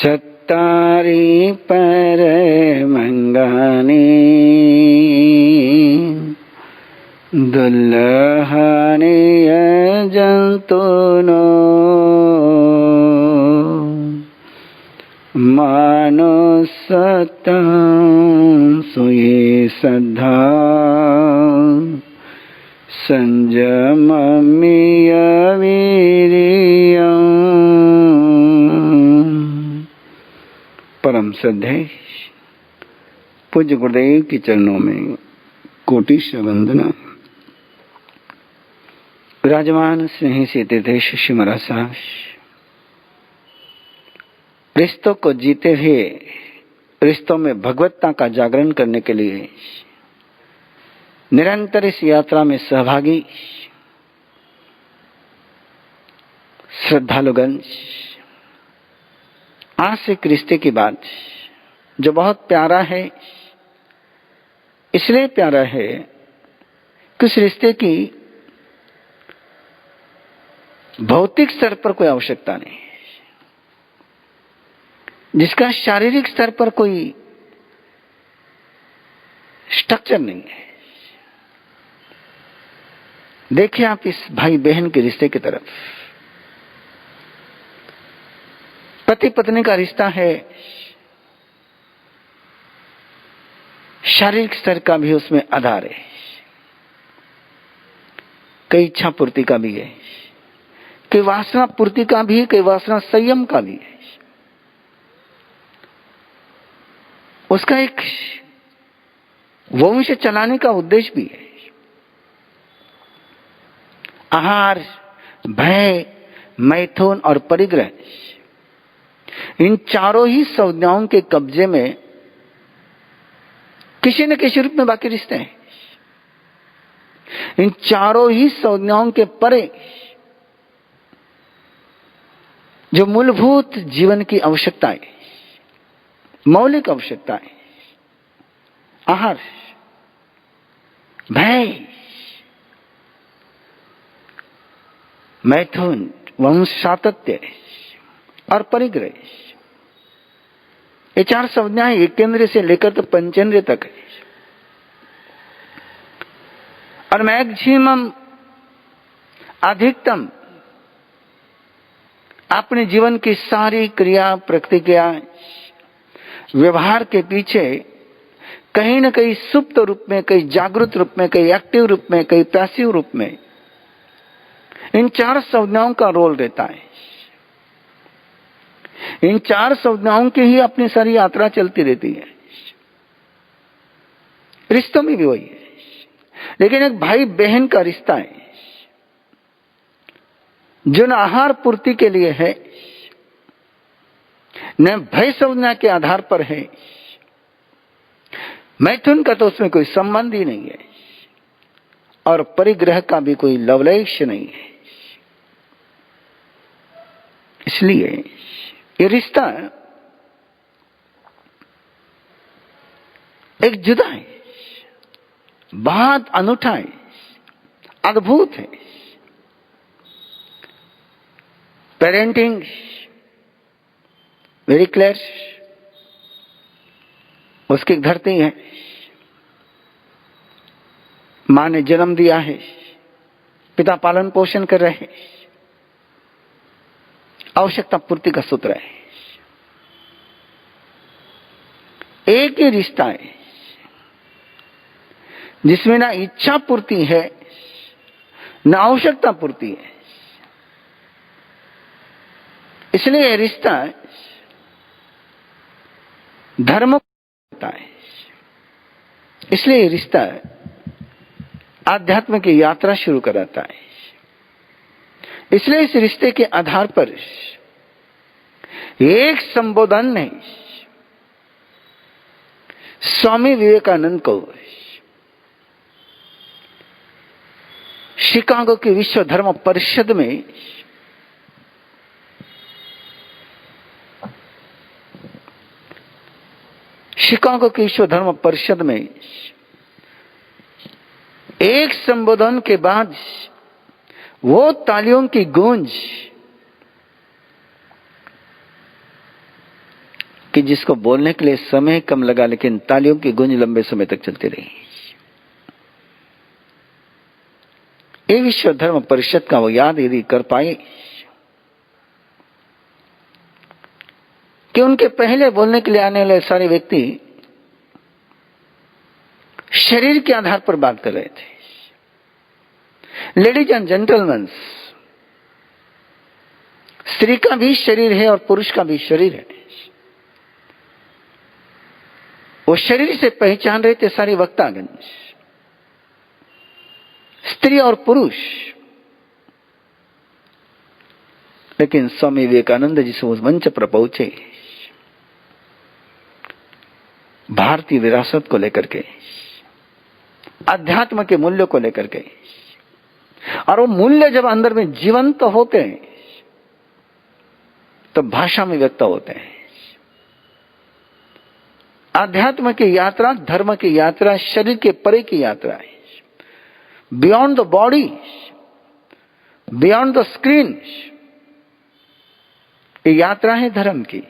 चत्तारि परमंगानि दुल्लहानि यजन्तुनो मानुसत्तं सुये श्रद्धा संयममिय वीर्यम्। परम श्रद्धेय पूज्य गुरुदेव के चरणों में कोटि वंदना। विराजमान स्नेही से तीर्थेश शिष्य महाराज साहब, रिश्तों को जीते हुए रिश्तों में भगवत्ता का जागरण करने के लिए निरंतर इस यात्रा में सहभागी श्रद्धालुगण, आज से एक रिश्ते की बात जो बहुत प्यारा है। इसलिए प्यारा है कि उस रिश्ते की भौतिक स्तर पर कोई आवश्यकता नहीं, जिसका शारीरिक स्तर पर कोई स्ट्रक्चर नहीं है। देखिए आप इस भाई बहन के रिश्ते की तरफ। पति पत्नी का रिश्ता है, शारीरिक स्तर का भी उसमें आधार है, कई इच्छा पूर्ति का भी है, कई वासना पूर्ति का भी है, कई वासना संयम का भी है। उसका एक वंश चलाने का उद्देश्य भी है। आहार, भय, मैथुन और परिग्रह, इन चारों ही संज्ञाओं के कब्जे में किसी न किसी रूप में बाकी रिश्ते हैं। इन चारों ही संज्ञाओं के परे जो मूलभूत जीवन की आवश्यकताएं, मौलिक आवश्यकताएं, आहार, भय, मैथुन, वंश सातत्य और परिग्रह, ये चार संज्ञाएं एक केंद्र से लेकर तो पंचेंद्रिय तक है। और मैक्सिमम, अधिकतम अपने जीवन की सारी क्रिया प्रतिक्रिया व्यवहार के पीछे कहीं न कहीं सुप्त रूप में, कहीं जागृत रूप में, कहीं एक्टिव रूप में, कहीं पैसिव रूप में इन चार संज्ञाओं का रोल रहता है। इन चार संज्ञाओं की ही अपनी सारी यात्रा चलती रहती है। रिश्तों में भी वही है। लेकिन एक भाई बहन का रिश्ता है जो न आहार पूर्ति के लिए है, न भय संज्ञा के आधार पर है, मैथुन का तो उसमें कोई संबंध ही नहीं है, और परिग्रह का भी कोई लवलेश नहीं है। इसलिए ये रिश्ता एक जुदा है, बहुत अनूठा है, अद्भुत है। पेरेंटिंग वेरी क्लियर, उसकी धरती है। मां ने जन्म दिया है, पिता पालन पोषण कर रहे हैं, आवश्यकता पूर्ति का सूत्र है। एक ही रिश्ता है जिसमें ना इच्छा पूर्ति है, ना आवश्यकता पूर्ति है। इसलिए यह रिश्ता धर्म होता है। इसलिए यह रिश्ता आध्यात्म की यात्रा शुरू कराता है। इसलिए इस रिश्ते के आधार पर एक संबोधन ने स्वामी विवेकानंद को शिकागो की विश्व धर्म परिषद में एक संबोधन के बाद वो तालियों की गूंज कि जिसको बोलने के लिए समय कम लगा लेकिन तालियों की गूंज लंबे समय तक चलती रही। ये विश्व धर्म परिषद का वो याद यदि कर पाए कि उनके पहले बोलने के लिए आने वाले सारे व्यक्ति शरीर के आधार पर बात कर रहे थे। लेडीज एंड जेंटलमैन, स्त्री का भी शरीर है और पुरुष का भी शरीर है। वो शरीर से पहचान रहे थे सारे वक्तागण, स्त्री और पुरुष। लेकिन स्वामी विवेकानंद जी से उस मंच पर पहुंचे भारतीय विरासत को लेकर के, अध्यात्म के मूल्यों को लेकर के, और वो मूल्य जब अंदर में जीवंत होते हैं तो भाषा में व्यक्त होते हैं। अध्यात्म की यात्रा, धर्म की यात्रा शरीर के परे की यात्रा है। Beyond the body, beyond the screen, ये यात्रा है धर्म की।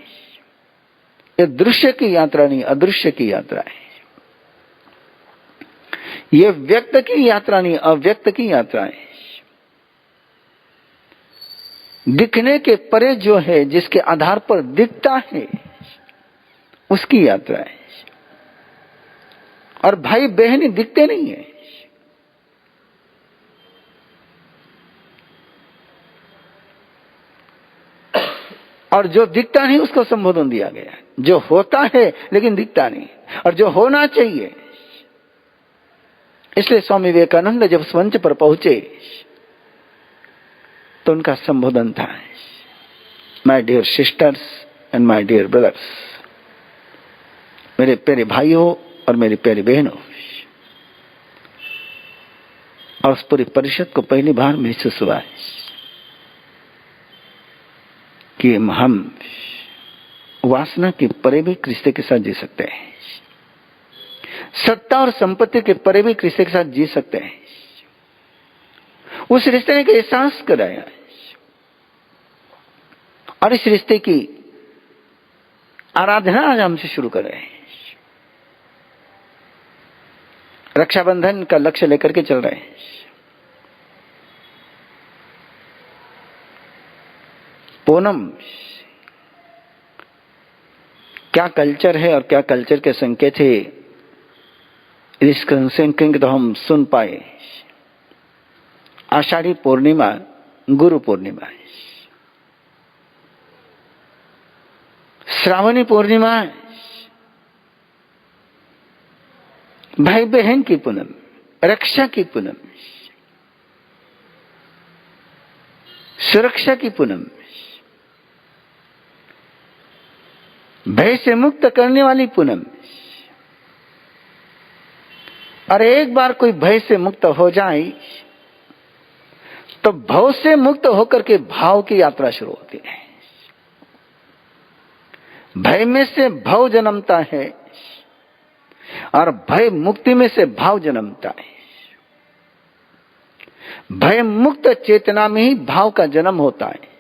ये दृश्य की यात्रा नहीं, अदृश्य की यात्रा है। ये व्यक्त की यात्रा नहीं, अव्यक्त की यात्रा है। दिखने के परे जो है, जिसके आधार पर दिखता है, उसकी यात्रा है। और भाई बहन दिखते नहीं है। और जो दिखता नहीं उसको संबोधन दिया गया। जो होता है लेकिन दिखता नहीं, और जो होना चाहिए। इसलिए स्वामी विवेकानंद जब उस मंच पर पहुंचे तो उनका संबोधन था, my dear sisters and my dear brothers, मेरे प्यारे भाइयों और मेरी प्यारी बहनों। और उस पूरी परिषद को पहली बार महसूस हुआ कि हम वासना के परे भी रिश्ते के साथ जी सकते हैं, सत्ता और संपत्ति के परे भी रिश्ते के साथ जी सकते हैं। उस रिश्ते ने एहसास कराया और इस रिश्ते की आराधना आज हमसे शुरू कर रहे हैं। रक्षाबंधन का लक्ष्य लेकर के चल रहे हैं। पूनम क्या कल्चर है और क्या कल्चर के संकेत है, इस संकेत तो हम सुन पाए। आषाढ़ी पूर्णिमा गुरु पूर्णिमा है, श्रावणी पूर्णिमा भाई बहन की पूनम, रक्षा की पूनम, सुरक्षा की पूनम, भय से मुक्त करने वाली पूनम। और एक बार कोई भय से मुक्त हो जाए तो भव से मुक्त होकर के भाव की यात्रा शुरू होती है। भय में से भव जन्मता है और भय मुक्ति में से भाव जन्मता है। भय मुक्त चेतना में ही भाव का जन्म होता है।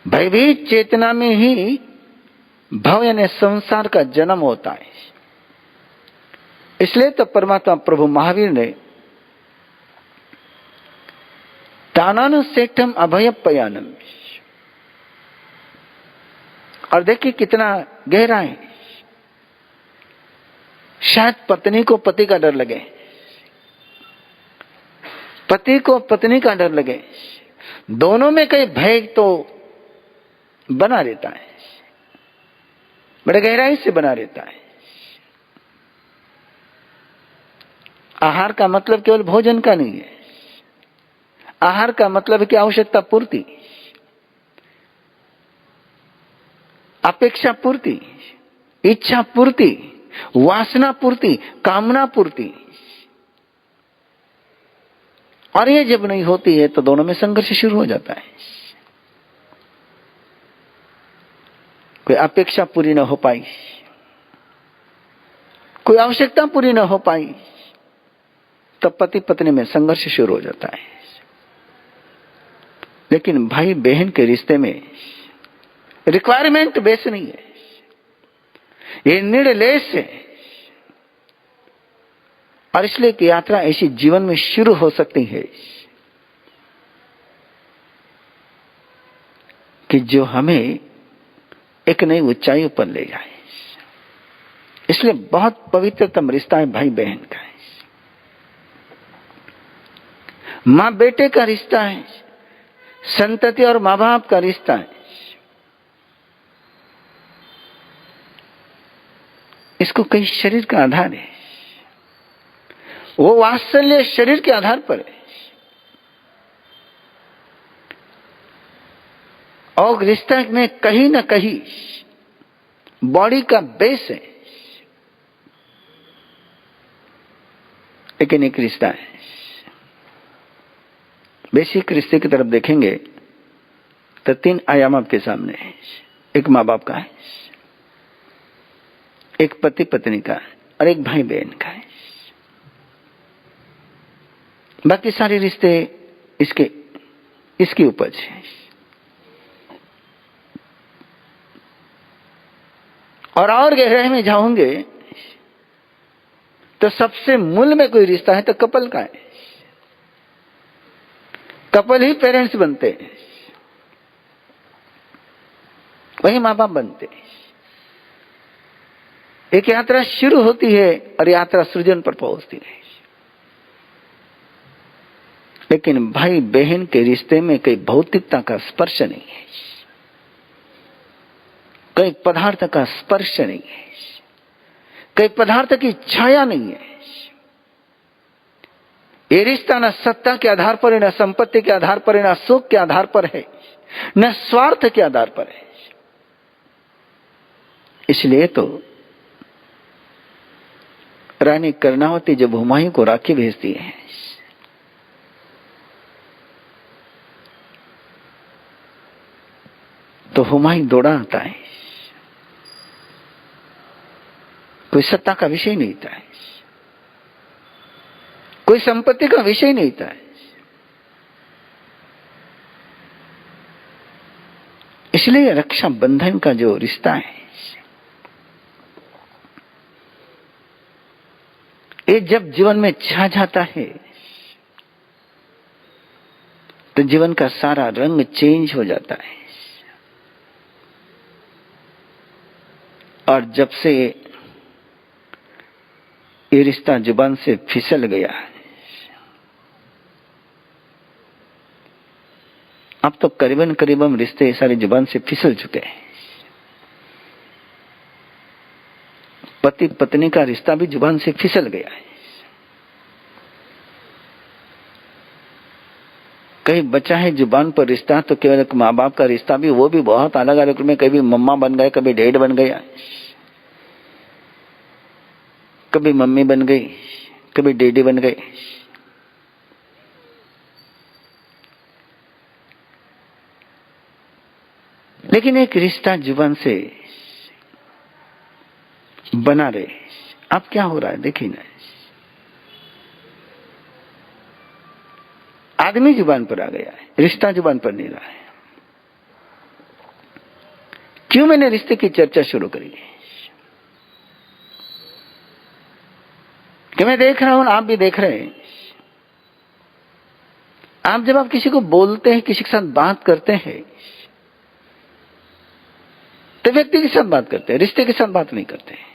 भयभीत चेतना में ही भव यानी संसार का जन्म होता है। इसलिए तो परमात्मा प्रभु महावीर ने तानानुसेठम अभयपयानम, और देखिए कितना गहरा है। शायद पत्नी को पति का डर लगे, पति को पत्नी का डर लगे, दोनों में कई भय तो बना रहता है, बड़े गहराई से बना रहता है। आहार का मतलब केवल भोजन का नहीं है। आहार का मतलब है कि आवश्यकता पूर्ति, अपेक्षा पूर्ति, इच्छा पूर्ति, वासना पूर्ति, कामना पूर्ति। और ये जब नहीं होती है तो दोनों में संघर्ष शुरू हो जाता है। कोई अपेक्षा पूरी न हो पाई, कोई आवश्यकता पूरी न हो पाई, तो पति पत्नी में संघर्ष शुरू हो जाता है। लेकिन भाई बहन के रिश्ते में रिक्वायरमेंट बेस नहीं है, ये निर्लेस है। और इसलिए कि यात्रा ऐसी जीवन में शुरू हो सकती है कि जो हमें एक नई ऊंचाई पर ले जाए। इसलिए बहुत पवित्रतम रिश्ता है भाई बहन का है, मां बेटे का रिश्ता है, संतति और मां बाप का रिश्ता है। इसको कई शरीर का आधार है, वो वात्सल्य शरीर के आधार पर है, और रिश्ता में कहीं ना कहीं बॉडी का बेस है, लेकिन एक रिश्ता है। बेसिक रिश्ते की तरफ देखेंगे तो 3 आयाम आपके सामने है। एक माँ बाप का है, एक पति पत्नी का है, और एक भाई बहन का है। बाकी सारे रिश्ते इसकी उपज है। और गहराई में जाओगे तो सबसे मूल में कोई रिश्ता है तो कपल का है। कपल ही पेरेंट्स बनते हैं, वही मां बाप बनते हैं। एक यात्रा शुरू होती है और यात्रा सृजन पर पहुंचती है। लेकिन भाई बहन के रिश्ते में कोई भौतिकता का स्पर्श नहीं है, कोई पदार्थ का स्पर्श नहीं है, कोई पदार्थ की छाया नहीं है। ये रिश्ता न सत्ता के आधार पर है, न संपत्ति के आधार पर है, न सुख के आधार पर है, न स्वार्थ के आधार पर है। इसलिए तो रानी कर्णावती जब हुमायूं को राखी भेजती है तो हुमायूं दौड़ा आता है। कोई सत्ता का विषय नहीं था, कोई संपत्ति का विषय नहीं था। इसलिए रक्षा बंधन का जो रिश्ता है ये जब जीवन में छा जाता है तो जीवन का सारा रंग चेंज हो जाता है। और जब से ये रिश्ता जुबान से फिसल गया, अब तो करीबन रिश्ते सारे जुबान से फिसल चुके हैं। पति पत्नी का रिश्ता भी जुबान से फिसल गया है। कहीं बचा है जुबान पर रिश्ता तो केवल एक माँ बाप का रिश्ता भी, वो भी बहुत अलग अलग में, कभी मम्मा बन गए, कभी डैड बन गया, कभी मम्मी बन गई, कभी डैडी बन गए। लेकिन एक रिश्ता जुबान से बना रहे। अब क्या हो रहा है देखिए ना, आदमी जुबान पर आ गया है, रिश्ता जुबान पर नहीं रहा है। क्यों मैंने रिश्ते की चर्चा शुरू करी है कि मैं देख रहा हूं, आप भी देख रहे हैं। जब आप किसी को बोलते हैं, किसी के साथ बात करते हैं तो व्यक्ति के साथ बात करते हैं, रिश्ते के साथ बात नहीं करते हैं।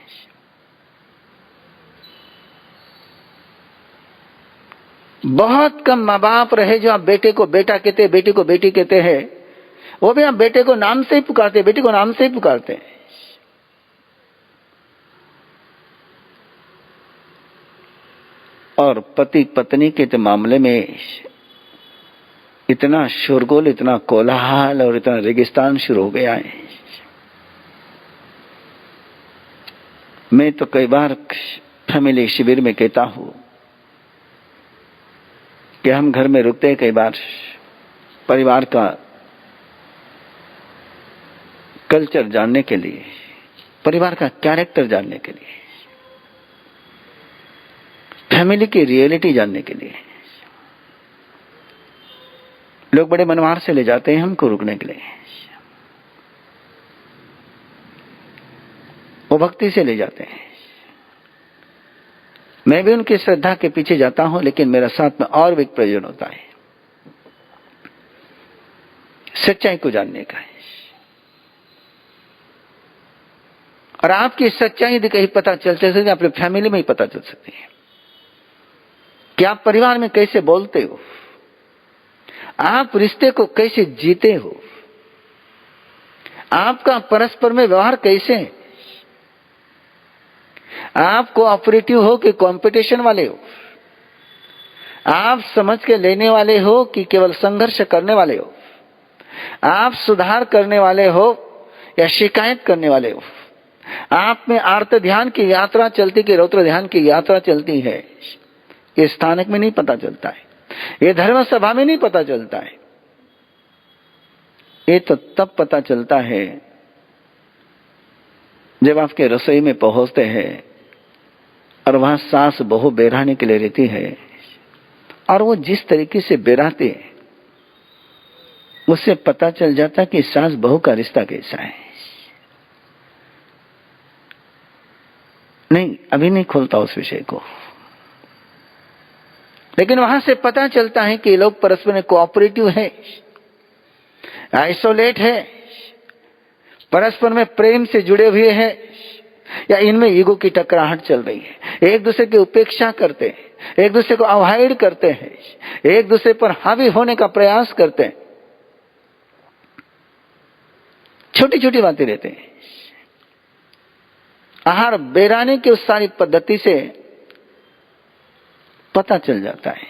बहुत कम माँ बाप रहे जो आप बेटे को बेटा कहते, बेटी को बेटी कहते हैं। वो भी आप बेटे को नाम से ही पुकारते, बेटी को नाम से ही पुकारते हैं। और पति पत्नी के मामले में इतना शोरगुल, इतना कोलाहल और इतना रेगिस्तान शुरू हो गया है। मैं तो कई बार फैमिली शिविर में कहता हूं कि हम घर में रुकते हैं कई बार परिवार का कल्चर जानने के लिए, परिवार का कैरेक्टर जानने के लिए, फैमिली की रियलिटी जानने के लिए। लोग बड़े मनवार से ले जाते हैं हमको रुकने के लिए। वो भक्ति से ले जाते हैं। मैं भी उनकी श्रद्धा के पीछे जाता हूं, लेकिन मेरा साथ में और भी एक प्रयोजन होता है, सच्चाई को जानने का है। और आपकी सच्चाई यदि कहीं पता चल सकती है, अपने फैमिली में ही पता चल सकती है कि आप परिवार में कैसे बोलते हो, आप रिश्ते को कैसे जीते हो, आपका परस्पर में व्यवहार कैसे है, आप कोऑपरेटिव हो कि कंपटीशन वाले हो, आप समझ के लेने वाले हो कि केवल संघर्ष करने वाले हो, आप सुधार करने वाले हो या शिकायत करने वाले हो, आप में आर्त ध्यान की यात्रा चलती कि रौद्र ध्यान की यात्रा चलती है, ये स्थानक में नहीं पता चलता है, ये धर्म सभा में नहीं पता चलता है। ये तो तब पता चलता है जब आपके रसोई में पहुंचते हैं और वहां सास बहू बेराने के लिए रहती है, और वो जिस तरीके से बेराते हैं उससे पता चल जाता कि सास बहू का रिश्ता कैसा है। नहीं, अभी नहीं खोलता उस विषय को, लेकिन वहां से पता चलता है कि लोग परस्पर में कोऑपरेटिव है, आइसोलेट है, परस्पर में प्रेम से जुड़े हुए हैं, या इनमें ईगो की टकराहट चल रही है, एक दूसरे की उपेक्षा करते हैं, एक दूसरे को अवॉइड करते हैं, एक दूसरे पर हावी होने का प्रयास करते हैं, छोटी छोटी बातें रहते हैं। आहार बेराने की उस सारी पद्धति से पता चल जाता है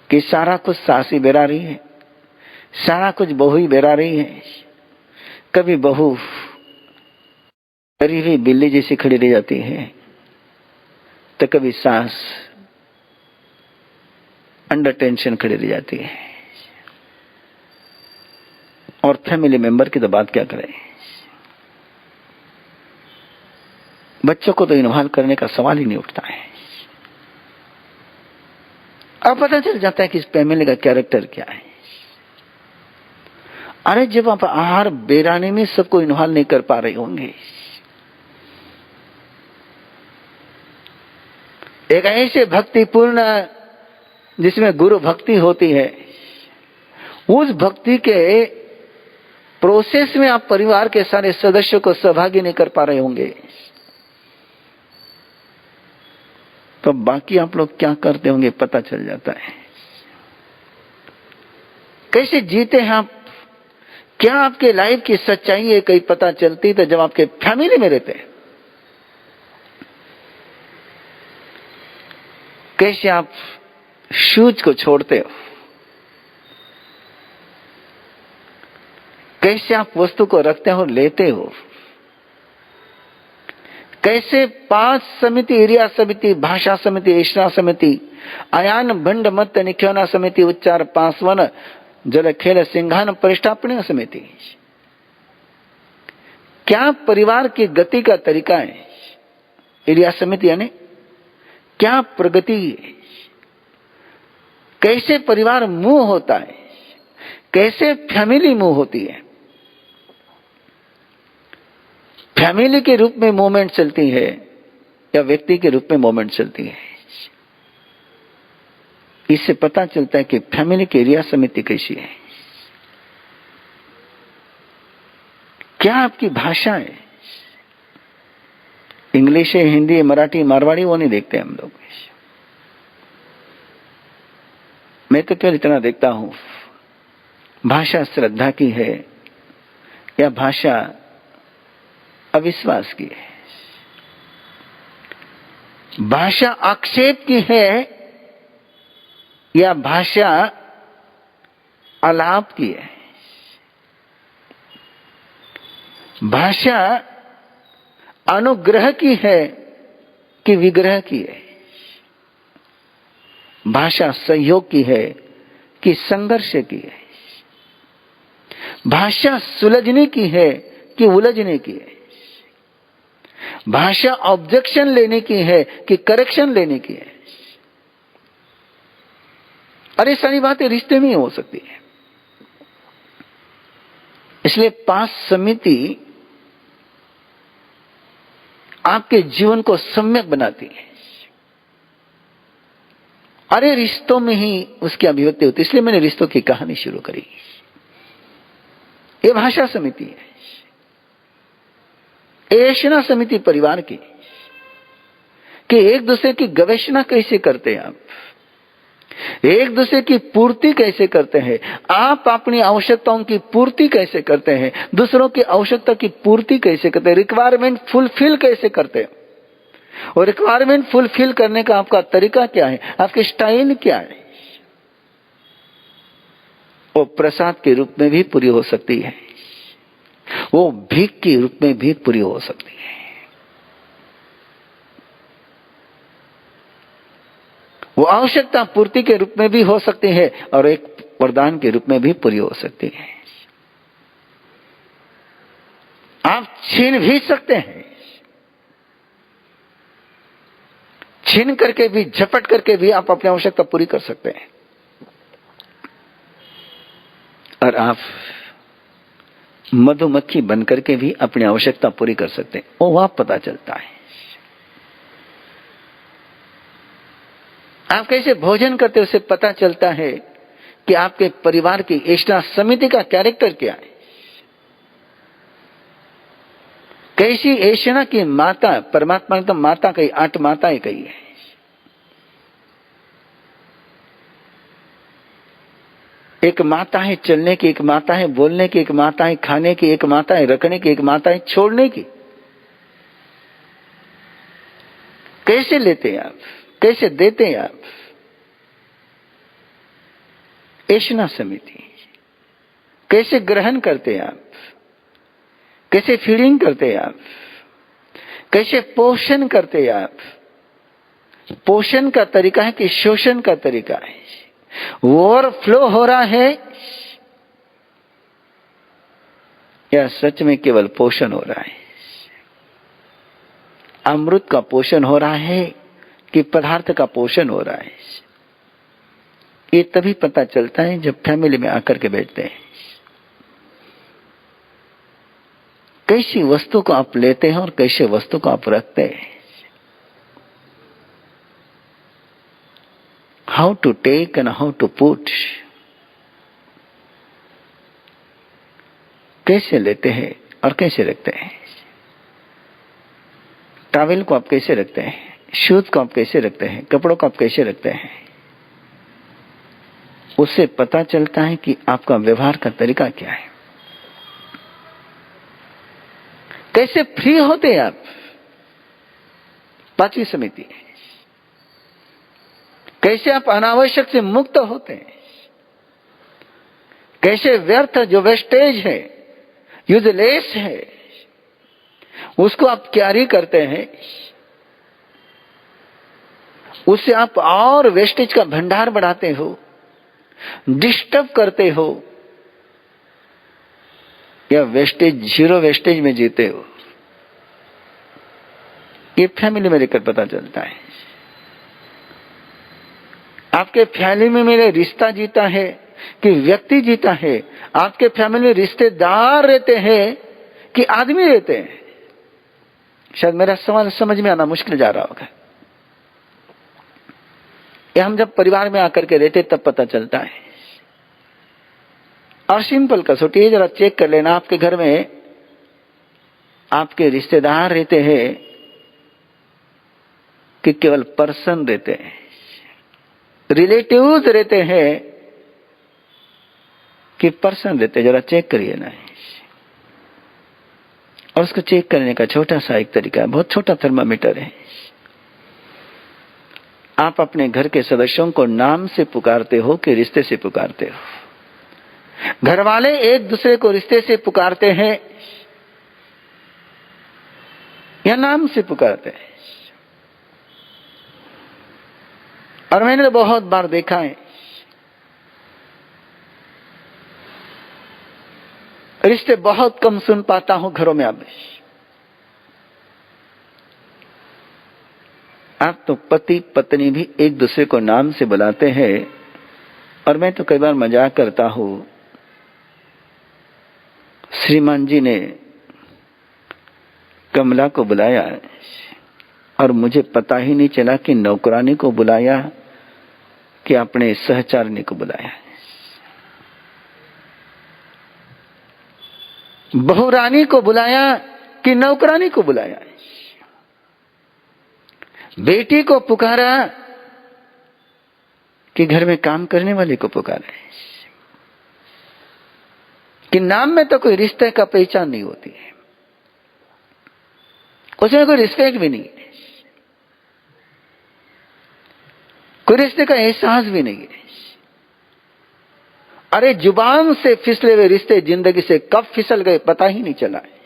कि सारा कुछ सास ही बेरा रही है, सारा कुछ बहू ही बेरा रही है। कभी बहू डरी हुई बिल्ली जैसी खड़ी रह जाती है, तो कभी सास अंडर टेंशन खड़ी रह जाती है। और फैमिली मेंबर की तो बात क्या करें, बच्चों को तो इन्वॉल्व करने का सवाल ही नहीं उठता है। अब पता चल जाता है कि इस फैमिली का कैरेक्टर क्या है। अरे जब आप आहार बेराने में सबको इन्वॉल्व नहीं कर पा रहे होंगे, एक ऐसे भक्तिपूर्ण जिसमें गुरु भक्ति होती है, उस भक्ति के प्रोसेस में आप परिवार के सारे सदस्यों को सहभागी नहीं कर पा रहे होंगे, तो बाकी आप लोग क्या करते होंगे पता चल जाता है। कैसे जीते हैं आप, क्या आपके लाइफ की सच्चाई है कहीं पता चलती तो जब आपके फैमिली में रहते हैं। कैसे आप शूज को छोड़ते हो, कैसे आप वस्तु को रखते हो लेते हो, कैसे 5 समिति, एरिया समिति, भाषा समिति, ऐशना समिति, अयान भंड मत निख्योना समिति, उच्चार पांसवन, जल खेल सिंघान परिष्ठापन समिति, क्या परिवार की गति का तरीका है। एरिया समिति यानी क्या प्रगति है, कैसे परिवार मूव होता है, कैसे फैमिली मूव होती है। फैमिली के रूप में मूवमेंट चलती है या व्यक्ति के रूप में मूवमेंट चलती है। इससे पता चलता है कि फैमिली की एरिया समिति कैसी है, क्या आपकी भाषा है। इंग्लिश है, हिंदी, मराठी, मारवाड़ी वो नहीं देखते हम लोग। मैं तो केवल इतना देखता हूं, भाषा श्रद्धा की है या भाषा अविश्वास की है, भाषा आक्षेप की है या भाषा आलाप की है, भाषा अनुग्रह की है कि विग्रह की है, भाषा सहयोग की है कि संघर्ष की है, भाषा सुलझने की है कि उलझने की है, भाषा ऑब्जेक्शन लेने की है कि करेक्शन लेने की है। अरे सारी बातें रिश्ते में ही हो सकती है। इसलिए 5 समिति आपके जीवन को सम्यक बनाती है। अरे रिश्तों में ही उसकी अभिव्यक्ति होती है, इसलिए मैंने रिश्तों की कहानी शुरू करी। ये भाषा समिति है, ऐशना समिति परिवार की, कि एक दूसरे की गवेषणा कैसे करते हैं आप, एक दूसरे की पूर्ति कैसे करते हैं आप, अपनी आवश्यकताओं की पूर्ति कैसे करते हैं, दूसरों की आवश्यकता की पूर्ति कैसे करते हैं, रिक्वायरमेंट फुलफिल कैसे करते हैं, और रिक्वायरमेंट फुलफिल करने का आपका तरीका क्या है, आपकी स्टाइल क्या है। वो प्रसाद के रूप में भी पूरी हो सकती है, वो भीख के रूप में भी पूरी हो सकती है, वो आवश्यकता पूर्ति के रूप में भी हो सकती है, और एक वरदान के रूप में भी पूरी हो सकती है। आप छीन भी सकते हैं, छीन करके भी, झपट करके भी आप अपनी आवश्यकता पूरी कर सकते हैं, और आप मधुमक्खी बनकर के भी अपनी आवश्यकता पूरी कर सकते हैं। वो वहां पता चलता है। आप कैसे भोजन करते हैं उससे पता चलता है कि आपके परिवार की ऐशना समिति का कैरेक्टर क्या है। कैसी ऐशना की माता, परमात्मा ने तो माता कही, 8 माताएं कही है। एक माता है चलने की, एक माता है बोलने की, एक माता है खाने की, एक माता है रखने की, एक माता है छोड़ने की। कैसे लेते हैं आप, कैसे देते हैं आप? ऐशना समिति। कैसे ग्रहण करते हैं आप, कैसे फीडिंग करते हैं आप, कैसे पोषण करते हैं आप? पोषण का तरीका है कि शोषण का तरीका है? ओवरफ्लो हो रहा है या सच में केवल पोषण हो रहा है? अमृत का पोषण हो रहा है कि पदार्थ का पोषण हो रहा है? ये तभी पता चलता है जब फैमिली में आकर के बैठते हैं। कैसी वस्तु को आप लेते हैं और कैसे वस्तु को आप रखते हैं। How to take and how to put. कैसे लेते हैं और कैसे रखते हैं। टॉवेल को आप कैसे रखते हैं, शूज को आप कैसे रखते हैं, कपड़ों को आप कैसे रखते हैं। उससे पता चलता है कि आपका व्यवहार का तरीका क्या है। कैसे फ्री होते हैं आप। 5वीं समिति। कैसे आप अनावश्यक से मुक्त होते हैं। कैसे व्यर्थ जो वेस्टेज है, यूजलेस है, उसको आप कैरी करते हैं, उससे आप और वेस्टेज का भंडार बढ़ाते हो, डिस्टर्ब करते हो, या वेस्टेज, जीरो वेस्टेज में जीते हो। ये फैमिली में रहकर पता चलता है। आपके फैमिली में मेरे रिश्ता जीता है कि व्यक्ति जीता है। आपके फैमिली में रिश्तेदार रहते हैं कि आदमी रहते हैं। शायद मेरा सवाल समझ में आना मुश्किल जा रहा होगा। ये हम जब परिवार में आकर के रहते तब पता चलता है। और सिंपल कसौटी है, जरा चेक कर लेना आपके घर में आपके रिश्तेदार रहते हैं कि केवल पर्सन रहते हैं, रिलेटिव्स रहते हैं कि पर्सन रहते हैं। जरा चेक करिए ना। और उसको चेक करने का छोटा सा एक तरीका है, बहुत छोटा थर्मामीटर है। आप अपने घर के सदस्यों को नाम से पुकारते हो कि रिश्ते से पुकारते हो। घर वाले एक दूसरे को रिश्ते से पुकारते हैं या नाम से पुकारते हैं। और मैंने तो बहुत बार देखा है, रिश्ते बहुत कम सुन पाता हूं घरों में। आप तो पति पत्नी भी एक दूसरे को नाम से बुलाते हैं। और मैं तो कई बार मजाक करता हूं, श्रीमान जी ने कमला को बुलाया और मुझे पता ही नहीं चला कि नौकरानी को बुलाया कि अपने सहचारिणी को बुलाया। बहुरानी को बुलाया कि नौकरानी को बुलाया। बेटी को पुकारा कि घर में काम करने वाले को पुकारा। कि नाम में तो कोई रिश्ते का पहचान नहीं होती है, उसमें कोई रिस्पेक्ट भी नहीं है, कोई रिश्ते का एहसास भी नहीं है। अरे जुबान से फिसले हुए रिश्ते जिंदगी से कब फिसल गए पता ही नहीं चला है।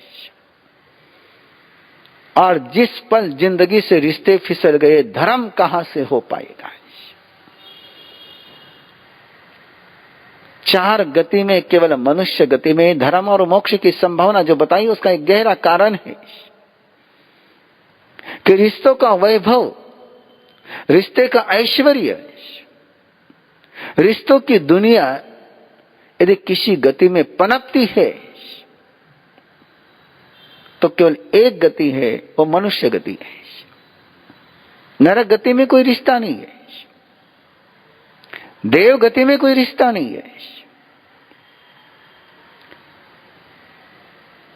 और जिस पल जिंदगी से रिश्ते फिसल गए, धर्म कहां से हो पाएगा। चार गति में केवल मनुष्य गति में धर्म और मोक्ष की संभावना जो बताई, उसका एक गहरा कारण है कि रिश्तों का वैभव, रिश्ते का ऐश्वर्य, रिश्तों की दुनिया यदि किसी गति में पनपती है तो केवल एक गति है, वो मनुष्य गति है। नरक गति में कोई रिश्ता नहीं है, देव गति में कोई रिश्ता नहीं है,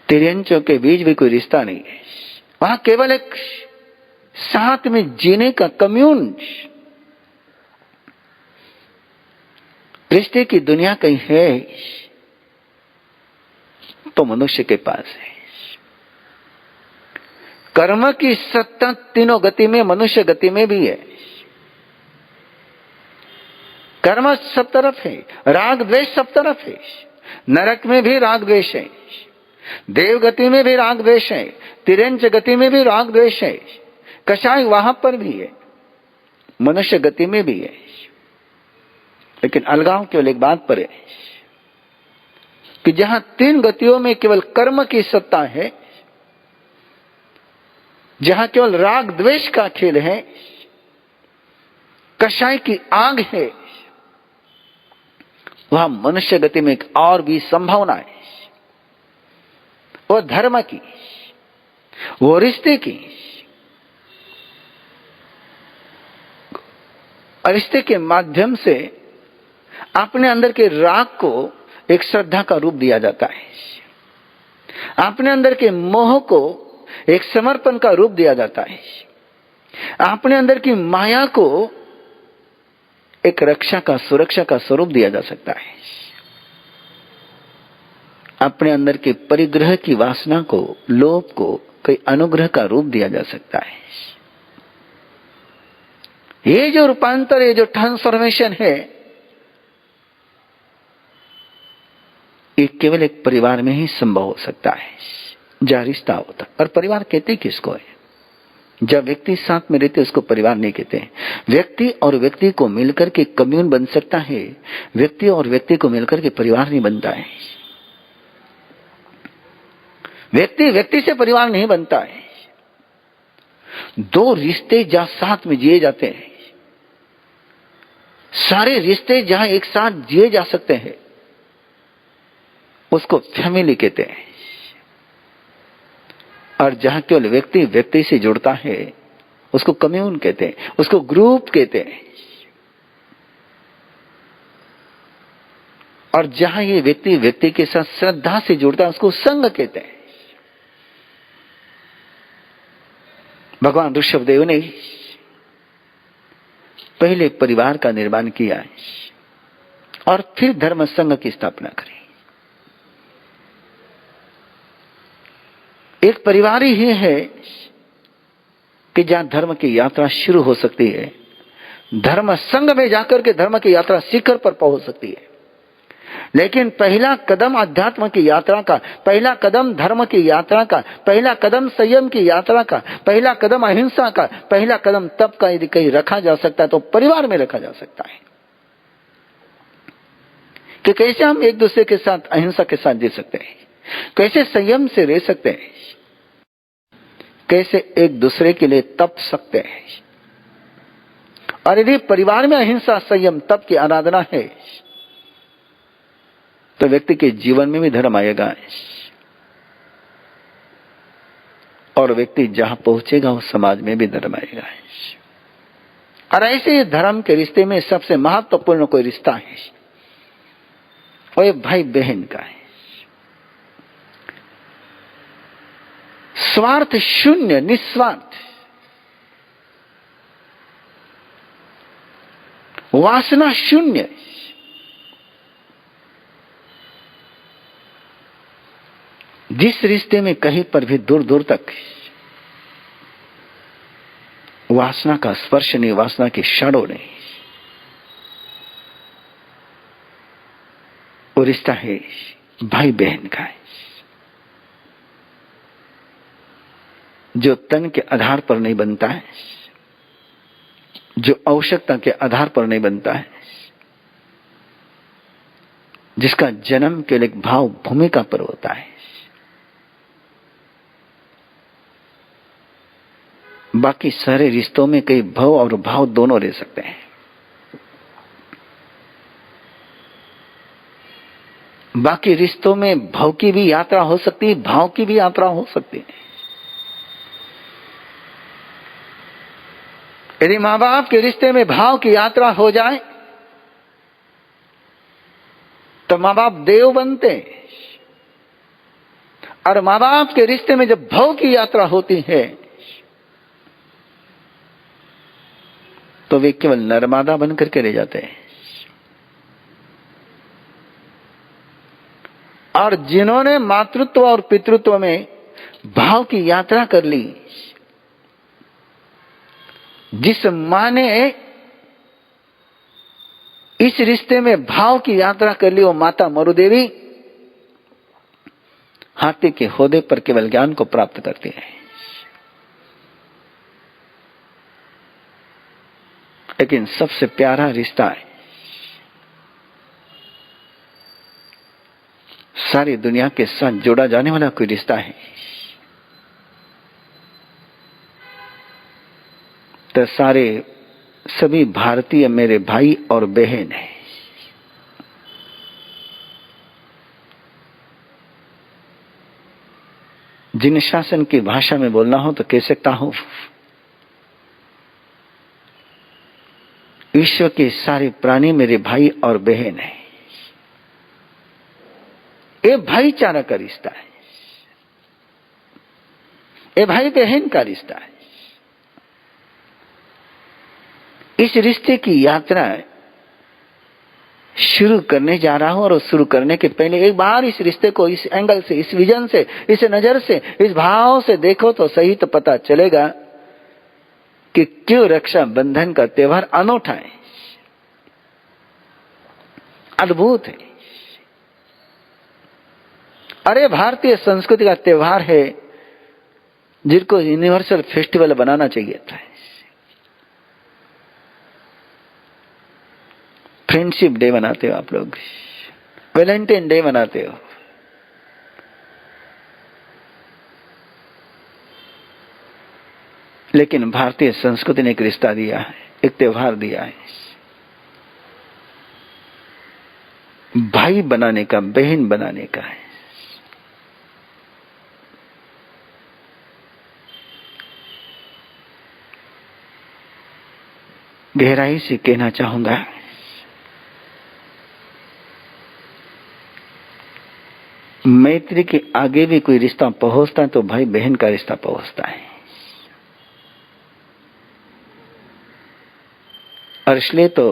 तिर्यंचों के बीच भी कोई रिश्ता नहीं है। वहां केवल एक साथ में जीने का कम्यून, रिश्ते की दुनिया कहीं है तो मनुष्य के पास है। कर्म की सत्ता तीनों गति में, मनुष्य गति में भी है। कर्म सब तरफ है, राग द्वेष सब तरफ है। नरक में भी राग द्वेष है, देव गति में भी राग द्वेष है, तिरंच गति में भी राग द्वेष है, कषाय वहां पर भी है, मनुष्य गति में भी है। लेकिन अलगाव केवल एक बात पर है कि जहां तीन गतियों में केवल कर्म की सत्ता है, जहां केवल राग द्वेष का खेल है, कषाय की आग है, वहां मनुष्य गति में एक और भी संभावना है, वो धर्म की, वो रिश्ते की। रिश्ते के माध्यम से अपने अंदर के राग को एक श्रद्धा का रूप दिया जाता है, अपने अंदर के मोह को एक समर्पण का रूप दिया जाता है, अपने अंदर की माया को एक रक्षा का, सुरक्षा का स्वरूप दिया जा सकता है, अपने अंदर के परिग्रह की वासना को, लोभ को कोई अनुग्रह का रूप दिया जा सकता है। ये जो रूपांतर, ये जो ट्रांसफॉर्मेशन है, ये केवल एक परिवार में ही संभव हो सकता है जहां रिश्ता होता। और परिवार कहते किसको है? जब व्यक्ति साथ में रहते उसको परिवार नहीं कहते हैं। व्यक्ति और व्यक्ति को मिलकर के कम्यून बन सकता है, व्यक्ति और व्यक्ति को मिलकर के परिवार नहीं बनता है। व्यक्ति व्यक्ति से परिवार नहीं बनता है। दो रिश्ते जहां साथ में जिए जाते हैं, सारे रिश्ते जहां एक साथ जिए जा सकते हैं, उसको फैमिली कहते हैं। और जहां केवल व्यक्ति व्यक्ति से जुड़ता है उसको कम्यून कहते हैं, उसको ग्रुप कहते हैं। और जहां ये व्यक्ति व्यक्ति के साथ श्रद्धा से जुड़ता है उसको संघ कहते हैं। भगवान ऋषभदेव ने पहले परिवार का निर्माण किया और फिर धर्म संघ की स्थापना करी। एक परिवार ही है कि जहां धर्म की यात्रा शुरू हो सकती है, धर्म संघ में जाकर के धर्म की यात्रा शिखर पर पहुंच सकती है। लेकिन पहला कदम अध्यात्म की यात्रा का, पहला कदम धर्म की यात्रा का, पहला कदम संयम की यात्रा का, पहला कदम अहिंसा का, पहला कदम तप का यदि कहीं रखा जा सकता है तो परिवार में रखा जा सकता है। कि कैसे हम एक दूसरे के साथ अहिंसा के साथ जी सकते हैं, कैसे संयम से रह सकते हैं, कैसे एक दूसरे के लिए तप सकते हैं। और यदि परिवार में अहिंसा, संयम, तप की आराधना है तो व्यक्ति के जीवन में भी धर्म आएगा। और व्यक्ति जहां पहुंचेगा उस समाज में भी धर्म आएगा। और ऐसे धर्म के रिश्ते में सबसे महत्वपूर्ण कोई रिश्ता है और ये भाई बहन का है। स्वार्थ शून्य, निस्वार्थ, वासना शून्य, जिस रिश्ते में कहीं पर भी दूर दूर तक वासना का स्पर्श नहीं, वासना की शाडो नहीं, वो रिश्ता है भाई बहन का है, जो तन के आधार पर नहीं बनता है, जो आवश्यकता के आधार पर नहीं बनता है, जिसका जन्म केवल एक भाव भूमिका पर होता है। बाकी सारे रिश्तों में कई भव और भाव दोनों रह सकते हैं। बाकी रिश्तों में भव की भी यात्रा हो सकती है, भाव की भी यात्रा हो सकती है। यदि मां बाप के रिश्ते में भाव की यात्रा हो जाए तो मां बाप देव बनते हैं, और मां बाप के रिश्ते में जब भाव की यात्रा होती है तो वे केवल नर्मदा बनकर के रह जाते हैं। और जिन्होंने मातृत्व और पितृत्व में भाव की यात्रा कर ली, जिस मां ने इस रिश्ते में भाव की यात्रा कर ली, वो माता मरुदेवी हाथी के होदे पर केवल ज्ञान को प्राप्त करती है। लेकिन सबसे प्यारा रिश्ता है, सारी दुनिया के साथ जोड़ा जाने वाला कोई रिश्ता है तो सारे सभी भारतीय मेरे भाई और बहन हैं। जिन शासन की भाषा में बोलना हो तो कह सकता हूं, विश्व के सारे प्राणी मेरे भाई और बहन हैं। ये भाईचारा का रिश्ता है, ये भाई बहन का रिश्ता है। इस रिश्ते की यात्रा शुरू करने जा रहा हूं, और शुरू करने के पहले एक बार इस रिश्ते को इस एंगल से, इस विजन से, इस नजर से, इस भाव से देखो तो सही, तो पता चलेगा कि क्यों रक्षा बंधन का त्योहार अनोखा है, अद्भुत है। अरे भारतीय संस्कृति का त्योहार है जिनको यूनिवर्सल फेस्टिवल बनाना चाहिए था। फ्रेंडशिप डे मनाते हो आप लोग, वैलेंटाइन डे मनाते हो, लेकिन भारतीय संस्कृति ने एक रिश्ता दिया है, एक त्योहार दिया है, भाई बनाने का, बहन बनाने का है। गहराई से कहना चाहूंगा, मैत्री के आगे भी कोई रिश्ता पहुंचता है तो भाई बहन का रिश्ता पहुंचता है। और इसलिए तो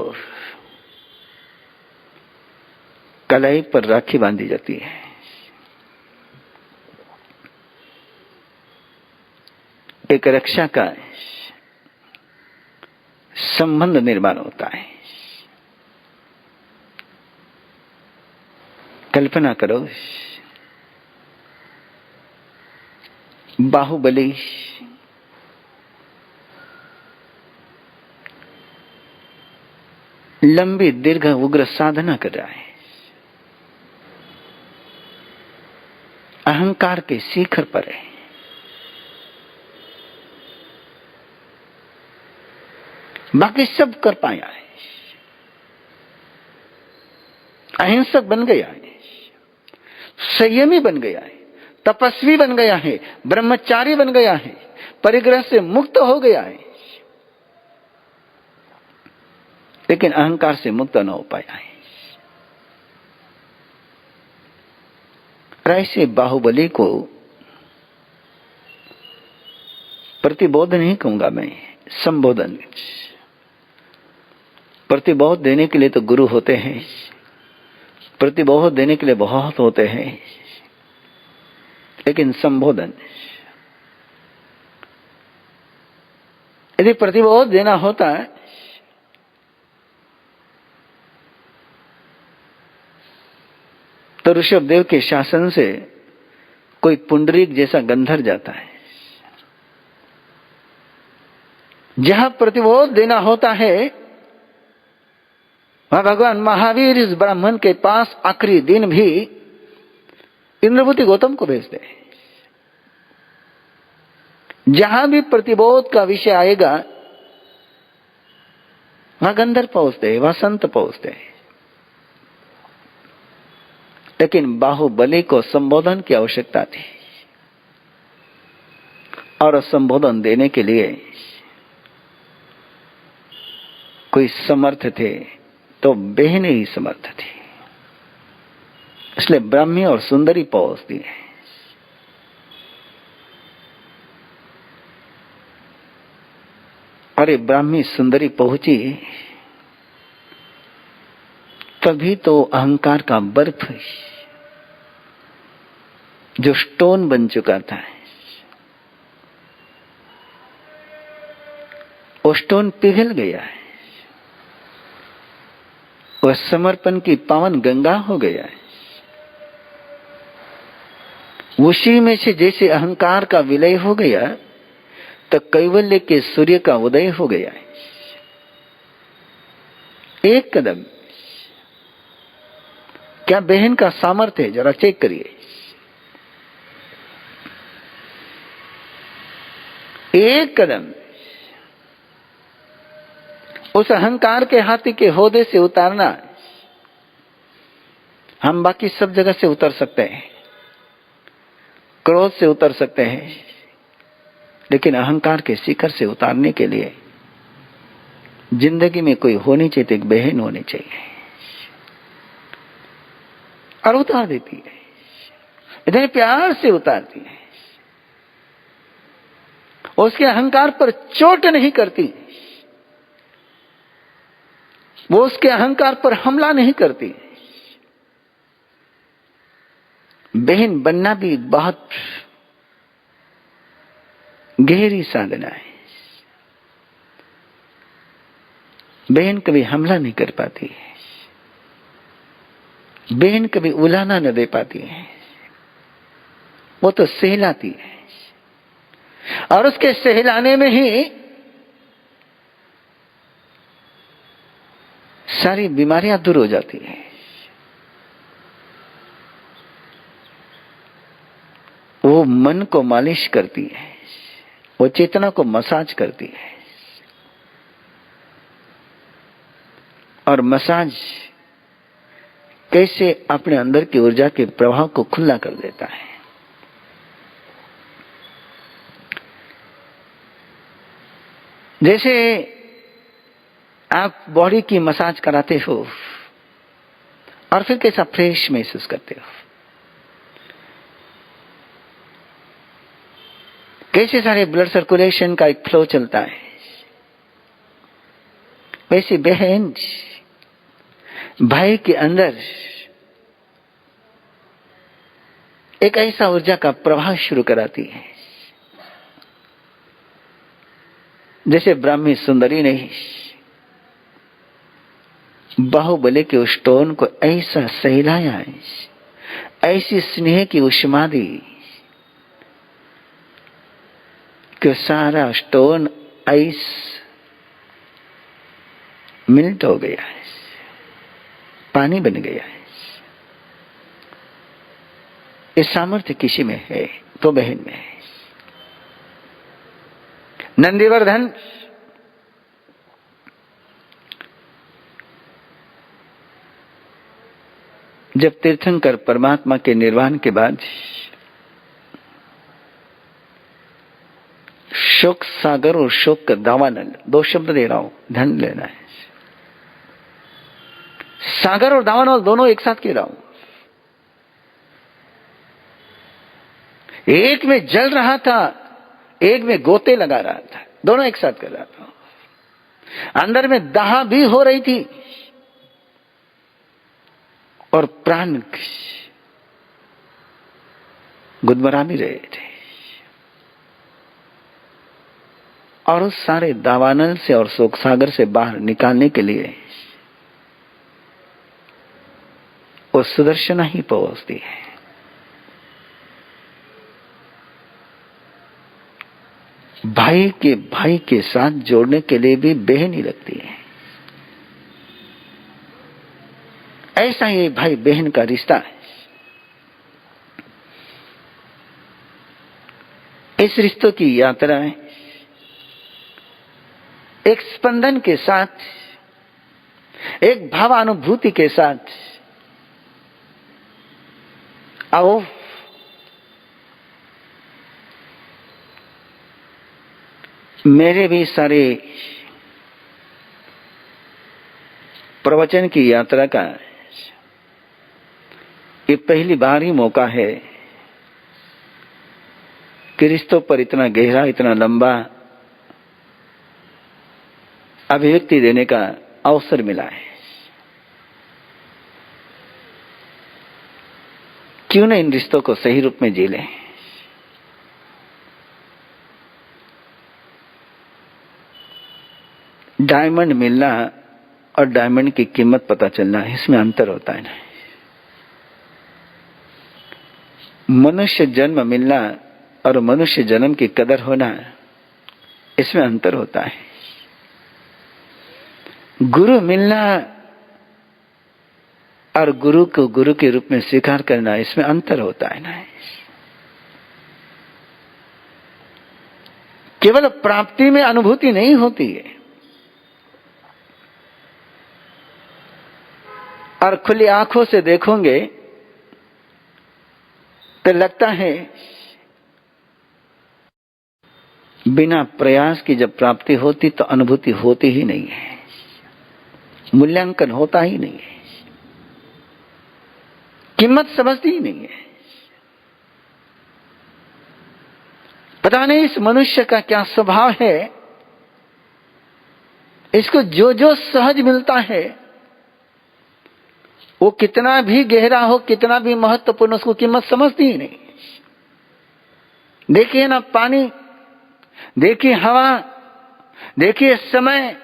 कलाई पर राखी बांधी जाती है, एक रक्षा का संबंध निर्माण होता है। कल्पना करो, बाहुबली लंबी दीर्घ उग्र साधना कर रहा है, अहंकार के शिखर पर है, बाकी सब कर पाया है, अहिंसक बन गया है, संयमी बन गया है, तपस्वी बन गया है, ब्रह्मचारी बन गया है, परिग्रह से मुक्त हो गया है, लेकिन अहंकार से मुक्त न हो पाया है। ऐसे बाहुबली को प्रतिबोध नहीं कहूंगा मैं, संबोधन। प्रतिबोध देने के लिए तो गुरु होते हैं, प्रतिबोध देने के लिए बहुत होते हैं, लेकिन संबोधन, यदि प्रतिबोध देना होता तो ऋषभदेव के शासन से कोई पुंडरीक जैसा गंधर जाता है। जहां प्रतिबोध देना होता है वहां भगवान महावीर इस ब्राह्मण के पास आखिरी दिन भी इंद्रभूति गौतम को भेजते हैं। जहां भी प्रतिबोध का विषय आएगा वहां गंधर्व पहुंचते हैं, वहां संत पहुंचते हैं, लेकिन बाहुबली को संबोधन की आवश्यकता थी और संबोधन देने के लिए कोई समर्थ थे तो बहनें ही समर्थ थी, इसलिए ब्राह्मी और सुंदरी पहुंचती है। अरे ब्राह्मी सुंदरी पहुंची तभी तो अहंकार का बर्फ जो स्टोन बन चुका था, वो स्टोन पिघल गया है, वह समर्पण की पावन गंगा हो गया है। उसी में से जैसे अहंकार का विलय हो गया तो कैवल्य के सूर्य का उदय हो गया है। एक कदम, क्या बहन का सामर्थ्य है? जरा चेक करिए। एक कदम उस अहंकार के हाथी के होदे से उतारना। हम बाकी सब जगह से उतर सकते हैं, क्रोध से उतर सकते हैं, लेकिन अहंकार के शिखर से उतारने के लिए जिंदगी में कोई होनी चाहिए, तो एक बहन होनी चाहिए, और उतार देती है, इतने प्यार से उतारती है। उसके अहंकार पर चोट नहीं करती, वो उसके अहंकार पर हमला नहीं करती। बहन बनना भी बहुत गहरी साधना है। बहन कभी हमला नहीं कर पाती है, बहन कभी उलाना न दे पाती है, वो तो सहलाती है, और उसके सहलाने में ही सारी बीमारियां दूर हो जाती है। वो मन को मालिश करती है, वो चेतना को मसाज करती है, और मसाज कैसे अपने अंदर की ऊर्जा के प्रभाव को खुला कर देता है। जैसे आप बॉडी की मसाज कराते हो और फिर कैसा फ्रेश महसूस करते हो, कैसे सारे ब्लड सर्कुलेशन का एक फ्लो चलता है, वैसे बहन भाई के अंदर एक ऐसा ऊर्जा का प्रवाह शुरू कराती है, जैसे ब्राह्मी सुंदरी ने बाहुबली के उस स्टोन को ऐसा सहलाया है, ऐसी स्नेह की उष्मा दी कि सारा स्टोन आइस मिल्ट हो गया है, पानी बन गया है। इस सामर्थ्य किसी में है तो बहन में है। नंदीवर्धन जब तीर्थंकर परमात्मा के निर्वाण के बाद शोक सागर और शोक का दावानल, दो शब्द दे रहा हूं, ध्यान लेना है। सागर और दावानल दोनों एक साथ कह रहा हूं। एक में जल रहा था, एक में गोते लगा रहा था, दोनों एक साथ कर रहा था। अंदर में दाह भी हो रही थी और प्राण गुदमरा भी रहे थे। और उस सारे दावानल से और शोक सागर से बाहर निकालने के लिए वो सुदर्शना ही पहुंचती है। भाई के साथ जोड़ने के लिए भी बहन ही लगती है। ऐसा ही भाई बहन का रिश्ता है। इस रिश्तों की यात्रा है एक स्पंदन के साथ, एक भावानुभूति के साथ। आओ मेरे भी सारे प्रवचन की यात्रा का ये पहली बार ही मौका है कि रिश्तों पर इतना गहरा, इतना लंबा अभिव्यक्ति देने का अवसर मिला है। क्यों न इन रिश्तों को सही रूप में जी लें। डायमंड मिलना और डायमंड की कीमत पता चलना, इसमें अंतर होता है ना। मनुष्य जन्म मिलना और मनुष्य जन्म की कदर होना, इसमें अंतर होता है। गुरु मिलना और गुरु को गुरु के रूप में स्वीकार करना, इसमें अंतर होता है ना। केवल प्राप्ति में अनुभूति नहीं होती है और खुली आंखों से देखोगे तो लगता है बिना प्रयास की जब प्राप्ति होती तो अनुभूति होती ही नहीं है, मूल्यांकन होता ही नहीं है, कीमत समझती ही नहीं है। पता नहीं इस मनुष्य का क्या स्वभाव है, इसको जो जो सहज मिलता है वो कितना भी गहरा हो, कितना भी महत्वपूर्ण, उसको कीमत समझती ही नहीं। देखिए ना पानी, देखिए हवा, देखिए समय,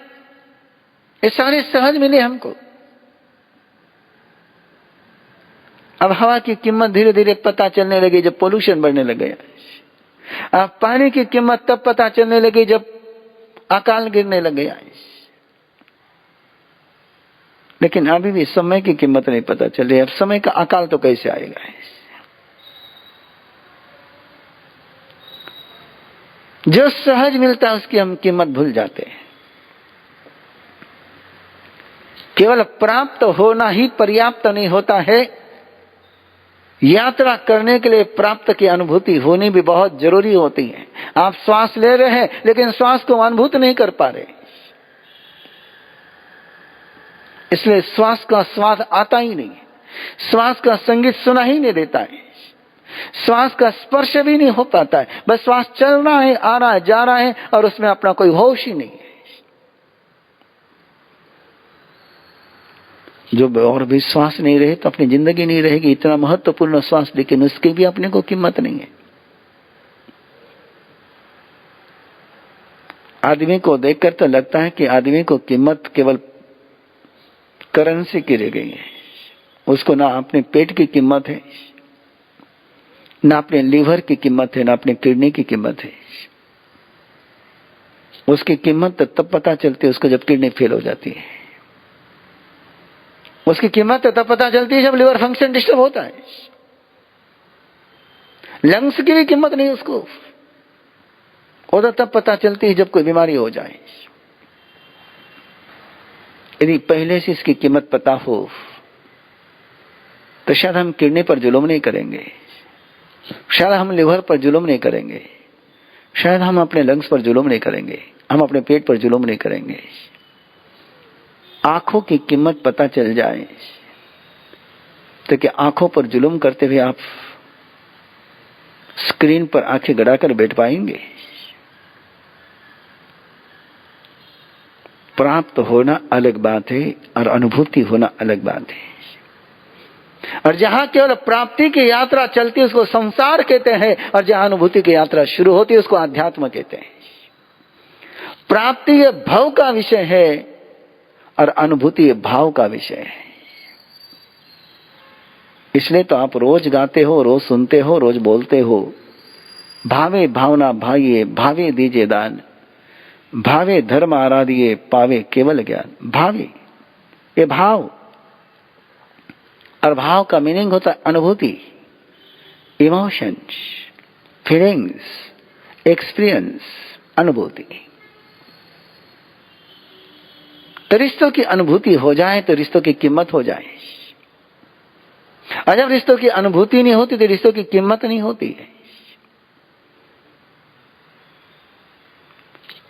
ये सारे सहज मिले हमको। अब हवा की कीमत धीरे धीरे पता चलने लगी जब पोल्यूशन बढ़ने लग गया। अब पानी की कीमत तब पता चलने लगी जब अकाल गिरने लग गया। लेकिन अभी भी समय की कीमत नहीं पता चल रही। अब समय का अकाल तो कैसे आएगा। जो सहज मिलता है उसकी हम कीमत भूल जाते हैं। केवल प्राप्त होना ही पर्याप्त नहीं होता है, यात्रा करने के लिए प्राप्त की अनुभूति होनी भी बहुत जरूरी होती है। आप श्वास ले रहे हैं लेकिन श्वास को अनुभूत नहीं कर पा रहे, इसलिए श्वास का स्वाद आता ही नहीं है, श्वास का संगीत सुना ही नहीं देता है, श्वास का स्पर्श भी नहीं हो पाता है। बस श्वास चल रहा है, आ रहा है, जा रहा है और उसमें अपना कोई होश ही नहीं है। जो और भी श्वास नहीं रहे तो अपनी जिंदगी नहीं रहेगी। इतना महत्वपूर्ण श्वास, लेकिन उसकी भी अपने को कीमत नहीं है। आदमी को देखकर तो लगता है कि आदमी को कीमत केवल करेंसी की रह गई है। उसको ना अपने पेट की कीमत है, ना अपने लीवर की कीमत है, ना अपने किडनी की कीमत है। उसकी कीमत तब पता चलती है उसको जब किडनी फेल हो जाती है। उसकी कीमत तब पता चलती है जब लिवर फंक्शन डिस्टर्ब होता है। लंग्स की भी कीमत नहीं उसको, वो तो तब पता चलती है जब कोई बीमारी हो जाए। यदि पहले से इसकी कीमत पता हो तो शायद हम किडनी पर जुल्म नहीं करेंगे, शायद हम लिवर पर जुल्म नहीं करेंगे, शायद हम अपने लंग्स पर जुल्म नहीं करेंगे, हम अपने पेट पर जुल्म नहीं करेंगे। आंखों की कीमत पता चल जाए तो क्या आंखों पर जुल्म करते हुए आप स्क्रीन पर आंखें गड़ाकर बैठ पाएंगे? प्राप्त होना अलग बात है और अनुभूति होना अलग बात है। और जहां केवल प्राप्ति की यात्रा चलती है उसको संसार कहते हैं, और जहां अनुभूति की यात्रा शुरू होती है उसको अध्यात्म कहते हैं। प्राप्ति ये भव का विषय है और अनुभूति ये भाव का विषय है। इसलिए तो आप रोज गाते हो, रोज सुनते हो, रोज बोलते हो, भावे भावना भाइये, भावे दीजिए दान, भावे धर्म आराधिए, पावे केवल ज्ञान। भावे ये भाव, और भाव का मीनिंग होता है अनुभूति, इमोशंस, फीलिंग्स, एक्सपीरियंस, अनुभूति। तो रिश्तों की अनुभूति हो जाए तो रिश्तों की कीमत हो जाए, और जब रिश्तों की अनुभूति नहीं होती तो रिश्तों की कीमत नहीं होती है।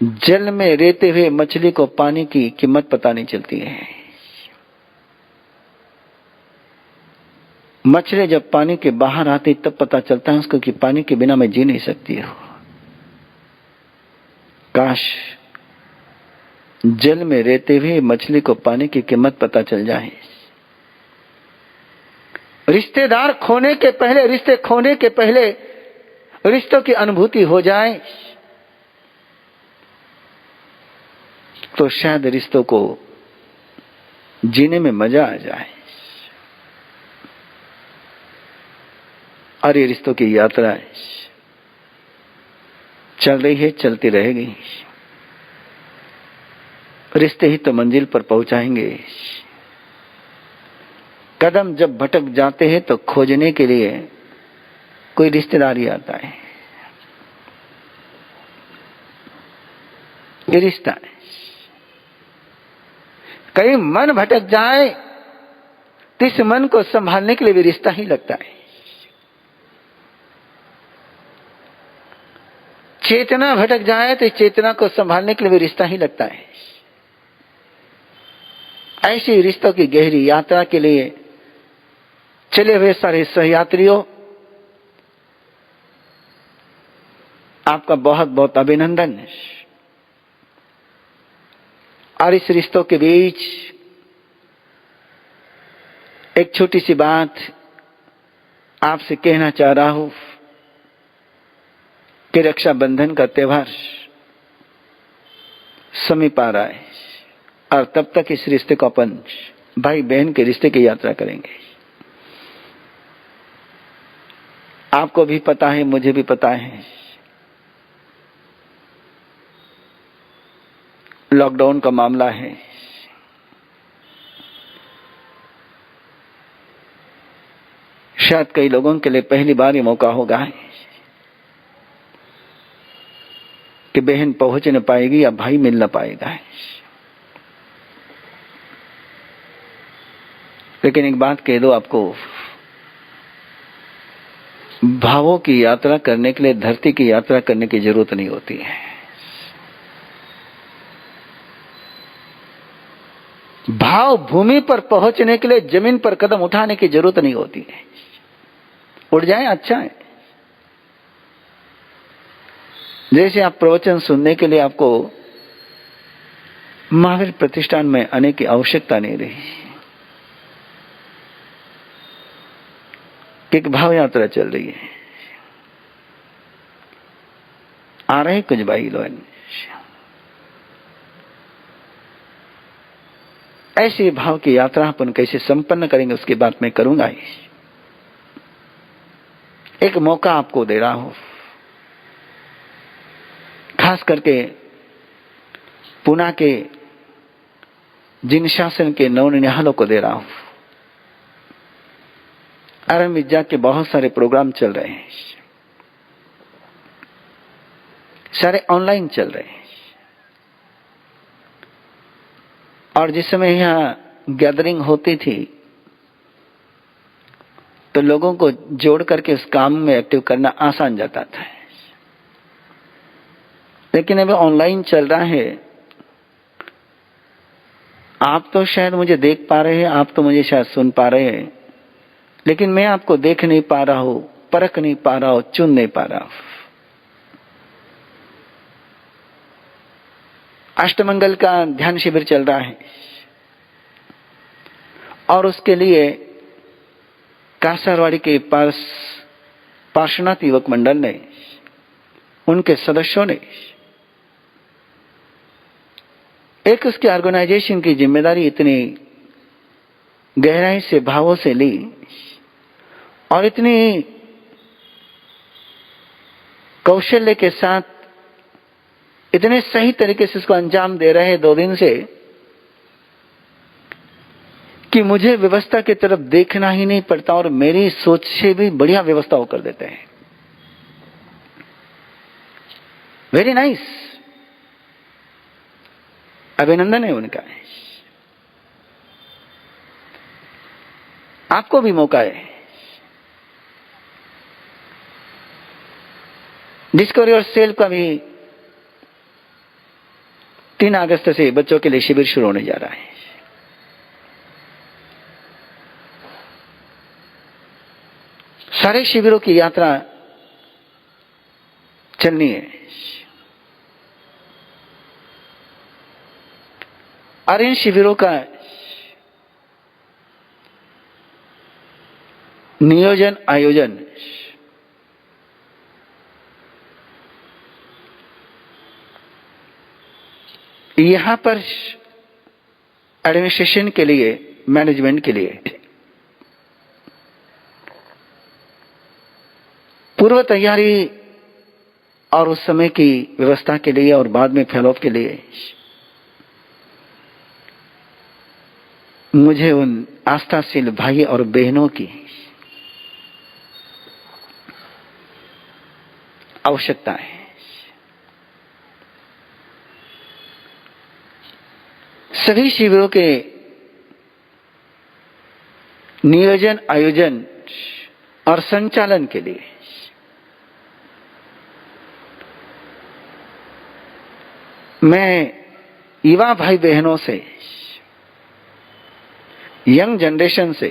जल में रहते हुए मछली को पानी की कीमत पता नहीं चलती है। मछली जब पानी के बाहर आती तब पता चलता है उसको कि पानी के बिना मैं जी नहीं सकती हूं। काश जल में रहते हुए मछली को पानी की कीमत पता चल जाए। रिश्तेदार खोने के पहले, रिश्ते खोने के पहले रिश्तों की अनुभूति हो जाए तो शायद रिश्तों को जीने में मजा आ जाए। और ये रिश्तों की यात्रा चल रही है, चलती रहेगी। रिश्ते ही तो मंजिल पर पहुंचाएंगे। कदम जब भटक जाते हैं तो खोजने के लिए कोई रिश्तेदारी आता है। ये रिश्ता है। कहीं मन भटक जाए तो इस मन को संभालने के लिए भी रिश्ता ही लगता है। चेतना भटक जाए तो इस चेतना को संभालने के लिए भी रिश्ता ही लगता है। ऐसी रिश्तों की गहरी यात्रा के लिए चले हुए सारे सहयात्रियों, आपका बहुत बहुत अभिनंदन। और इस रिश्तों के बीच एक छोटी सी बात आपसे कहना चाह रहा हूं कि रक्षाबंधन का त्योहार समीप आ रहा है, और तब तक इस रिश्ते को अपन भाई बहन के रिश्ते की यात्रा करेंगे। आपको भी पता है, मुझे भी पता है, लॉकडाउन का मामला है। शायद कई लोगों के लिए पहली बार ये मौका होगा कि बहन पहुंच न पाएगी या भाई मिल न पाएगा। लेकिन एक बात कह दो आपको, भावों की यात्रा करने के लिए धरती की यात्रा करने की जरूरत नहीं होती है। भाव भूमि पर पहुंचने के लिए जमीन पर कदम उठाने की जरूरत नहीं होती है। उठ जाए अच्छा है। जैसे आप प्रवचन सुनने के लिए आपको महावीर प्रतिष्ठान में आने की आवश्यकता नहीं रही, कि भाव यात्रा चल रही है। आ रहे कुछ भाई लोग, ऐसी भाव की यात्रा अपन कैसे संपन्न करेंगे उसकी बात मैं करूंगा ही। एक मौका आपको दे रहा हूं, खास करके पुणे के जिन शासन के नवनिहालों को दे रहा हूं। आरएम विद्या के बहुत सारे प्रोग्राम चल रहे हैं, सारे ऑनलाइन चल रहे हैं। और जिस समय यहाँ गैदरिंग होती थी तो लोगों को जोड़ करके उस काम में एक्टिव करना आसान जाता था। लेकिन अभी ऑनलाइन चल रहा है। आप तो शायद मुझे देख पा रहे हैं, आप तो मुझे शायद सुन पा रहे हैं, लेकिन मैं आपको देख नहीं पा रहा हूं, परख नहीं पा रहा हूं, चुन नहीं पा रहा हूं। अष्टमंगल का ध्यान शिविर चल रहा है और उसके लिए कासारवाड़ी के पार्श्वनाथ युवक मंडल ने, उनके सदस्यों ने एक उसके ऑर्गेनाइजेशन की जिम्मेदारी इतनी गहराई से, भावों से ली और इतनी कौशल्य के साथ, इतने सही तरीके से इसको अंजाम दे रहे हैं 2 दिन से कि मुझे व्यवस्था की तरफ देखना ही नहीं पड़ता और मेरी सोच से भी बढ़िया व्यवस्था वो कर देते हैं। वेरी नाइस, अभिनंदन है उनका। आपको भी मौका है। डिस्कवरी और सेल का भी 3 अगस्त से बच्चों के लिए शिविर शुरू होने जा रहा है। सारे शिविरों की यात्रा चलनी है और इन शिविरों का नियोजन, आयोजन यहां पर एडमिनिस्ट्रेशन के लिए, मैनेजमेंट के लिए पूर्व तैयारी और उस समय की व्यवस्था के लिए और बाद में फॉलोअप के लिए मुझे उन आस्थाशील भाई और बहनों की आवश्यकता है। सभी शिविरों के नियोजन, आयोजन और संचालन के लिए मैं युवा भाई बहनों से, यंग जनरेशन से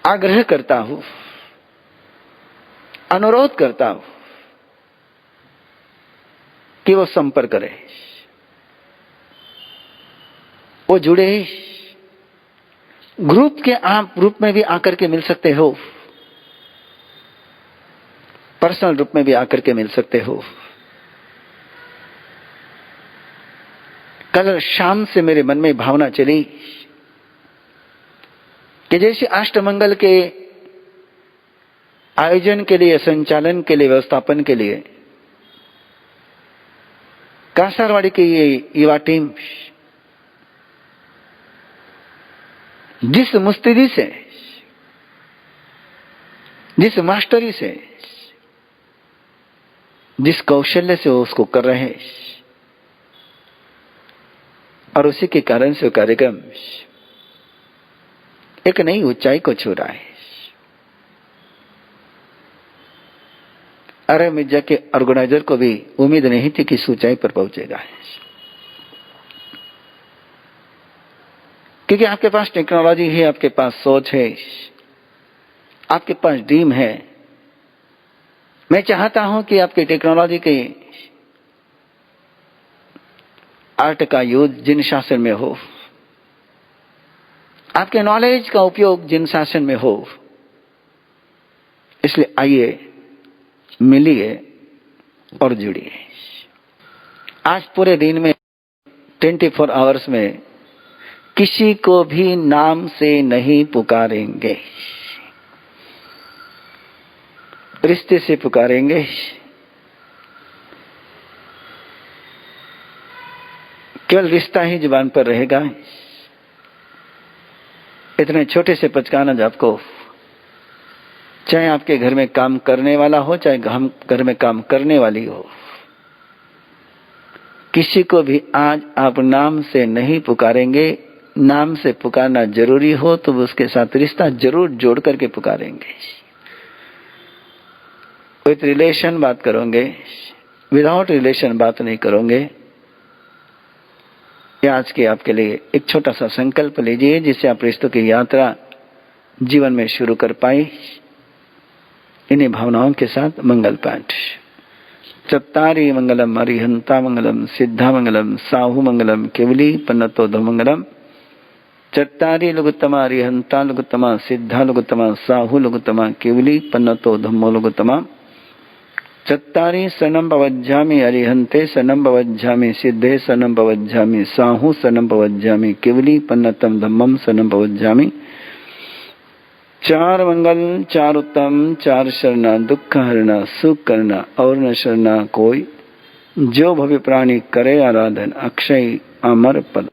आग्रह करता हूं, अनुरोध करता हूं कि वो संपर्क करें, वो जुड़े। ग्रुप के आप रूप में भी आकर के मिल सकते हो, पर्सनल रूप में भी आकर के मिल सकते हो। कल शाम से मेरे मन में भावना चली कि जैसे अष्टमंगल के आयोजन के लिए, संचालन के लिए, व्यवस्थापन के लिए कासारवाड़ी की ये युवा टीम जिस मुस्तैदी से, जिस मास्टरी से, जिस कौशल्य से वो उसको कर रहे हैं और उसी के कारण से कार्यक्रम एक नई ऊंचाई को छू रहा है। अरे मिर्जा के ऑर्गेनाइजर को भी उम्मीद नहीं थी कि इस ऊंचाई पर पहुंचेगा, क्योंकि आपके पास टेक्नोलॉजी है, आपके पास सोच है, आपके पास ड्रीम है। मैं चाहता हूं कि आपकी टेक्नोलॉजी के आर्ट का यूज जिन शासन में हो, आपके नॉलेज का उपयोग जिन शासन में हो, इसलिए आइए, मिलिए और जुड़िए। आज पूरे दिन में 24 आवर्स में किसी को भी नाम से नहीं पुकारेंगे, रिश्ते से पुकारेंगे। केवल रिश्ता ही जुबान पर रहेगा। इतने छोटे से पचकाना आपको, चाहे आपके घर में काम करने वाला हो, चाहे घर में काम करने वाली हो, किसी को भी आज आप नाम से नहीं पुकारेंगे। नाम से पुकारना जरूरी हो तो उसके साथ रिश्ता जरूर जोड़ करके पुकारेंगे। विथ रिलेशन बात करोगे, विदाउट रिलेशन बात नहीं करोगे। ये आज के आपके लिए एक छोटा सा संकल्प लीजिए, जिससे आप रिश्तों की यात्रा जीवन में शुरू कर पाए। इन्हीं भावनाओं के साथ मंगल पाठ। चत्तारी मंगलम अरिहंता मंगलम सिद्धा मंगलम साहु मंगलम केवली पन्नतोधो मंगलम। चत्तारी लघुत्तमा अरिहंता लघुत्तमा सिद्धा लघुत्तमा साहु लघुत्तमा केवली पन्नतो धम्मो लघुत्तमा। चत्तारी सनम पवज्जामि अरिहंते सनम पवज्जामि सिद्धे सनम पवज्जामि साहु सनम पवज्जामि केवली पन्नतम धम्मम सनम पवज्जामि। चार मंगल चार उत्तम चार शरणा दुख हरना सुख करना और न शरणा कोई। जो भव्य प्राणी करे आराधन अक्षय अमर पद।